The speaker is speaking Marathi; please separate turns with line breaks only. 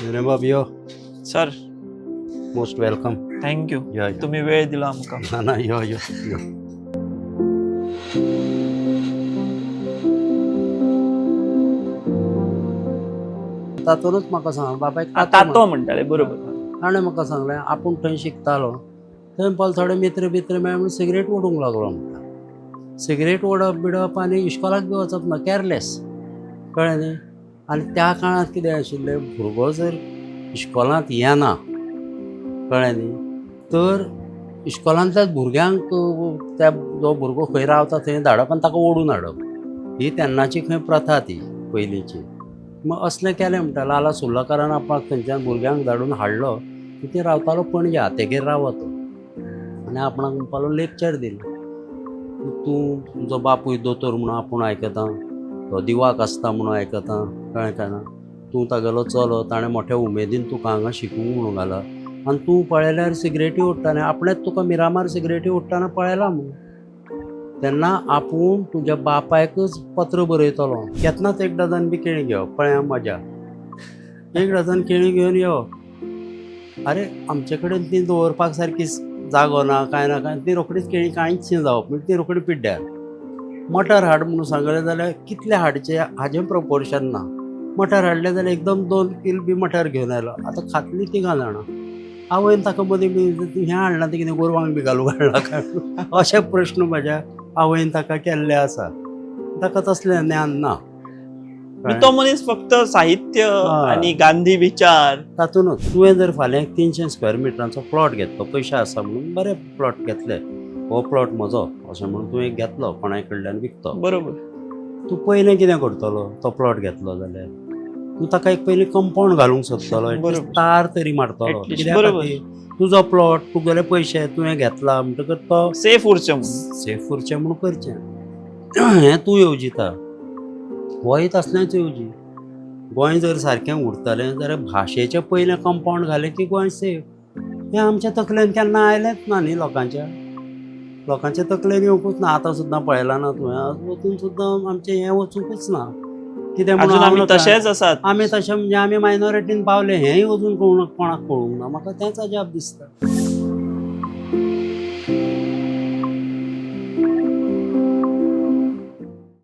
बाब यो
सर
मोस्ट वेलकम.
थँक्यू.
या
तुम्ही वेळ दिला आमका.
ना ना यो यो यो. तातूनच म्हाका सांग बाबा एक
तातो म्हणटाले बरोबर.
ताणें म्हाका सांगलें आपूण थंय शिकतालो थंय थोडे मित्र बित्र मेळ्ळे म्हूण सिगरेट ओडूंक लागलो म्हणटा. सिगरेट ओडप बिडप आनी इश्कॉलाक बी वचप ना, केअरलेस. कळ्ळें न्ही. आनी त्या काळांत कितें आशिल्लें, भुरगो जर इश्कॉलांत येना, कळ्ळें न्ही, तर इश्कॉलांतल्याच भुरग्यांक त्या जो भुरगो खंय रावता थंय धाडप आनी ताका ओडून हाडप. ही तेन्नाची खंय प्रथा ती पयलींची. मग असलें केलें म्हणटा लाला सुर्लकारान आपणाक थंयच्यान भुरग्यांक धाडून हाडलो. ती रावतालो पणजे हातेगेर रावत आनी आपणाक म्हणपालो लेक्चर दिलें. तूं तुजो बापूय दोतोर म्हणून आपूण आयकतां, तो दिवाक आसता म्हणून आयकतां, कळ्ळें काय ना. तूं तागेलो चलो, ताणें मोठ्या उमेदीन तुका हांगा शिकूंक म्हणून घाला आनी तूं पळयल्यार सिगरेटी ओडटालें. आपणेच तुका मिरामार सिगरेटी ओडटाना पळयलां म्हणून. तेन्ना आपूण तुज्या बापायकच पत्र बरयतलो, केन्नाच एक डझन बी केळीं घेवप. पळय मजा. एक डझन केळीं घेवन यो. अरे आमचे कडेन ती दवरपाक सारकी जागो ना, कांय ना कांय. ती रोखडीच केळीं कांयच जावप म्हणजे ती रोखडी पिड्ड्यार. मटर हाड म्हणून सांगलें जाल्यार कितले हाडचे हाजें प्रोपोर्शन ना. मटर हाडलें जाल्यार एकदम 2 कील बी मटर घेवन आयलो. आतां खातलीं 3 जाणां. आवयन ताका मदीं बी हें हाडलां तें कितें गोरवांक बी घालूंक हाडलां काय अशे प्रश्न म्हाज्या आवयन ताका केल्ले आसा. ताका तसलें ज्ञान ना.
तो मनीस फक्त साहित्य आणि गांधी विचार
तातूंतच तुवें जर फाल्यां 300 स्क्वेअर मिटरांचो प्लॉट घेतलो, पयशे आसा म्हणून बरे प्लॉट घेतले, हो प्लॉट म्हजो अशें म्हणून तुवें घेतलो, कोणाय कडल्यान विकतो.
बरोबर.
तूं पयलें कितें करतलो तो प्लॉट घेतलो जाल्यार? तूं ताका एक पयलीं कंपाऊंड घालूंक सोदतलो,
बरोबर.
तार तरी मारतलो.
At least.
कित्याक
बरोबर.
खातीर? तुजो प्लॉट, तुगेले पयशे तुवें घेतला म्हणटकर तो
सेफ उरचें म्हणून.
सेफ उरचें म्हणून करचें. हें तूं येवजिता, गोंय तसलेंच येवजी. गोंय जर सारकें उरतलें जाल्यार भाशेचें पयलें कंपाऊंड घालें की गोंय सेफ. हें आमच्या तकलेन केन्ना आयलेंच ना न्ही लोकांच्या तकलेन येवंकूच ना. आतां सुद्दां पळयलां ना तुवें, वचून सुद्दां आमचें हें वचूंकूच ना. कितें
अजून
म्हणून
आमी तशेच आसात.
आमी तशें म्हणजे आमी मायनॉरिटीन पावले हेंय अजून कोणाक कळूंक ना. म्हाका तेंच अजाप दिसता.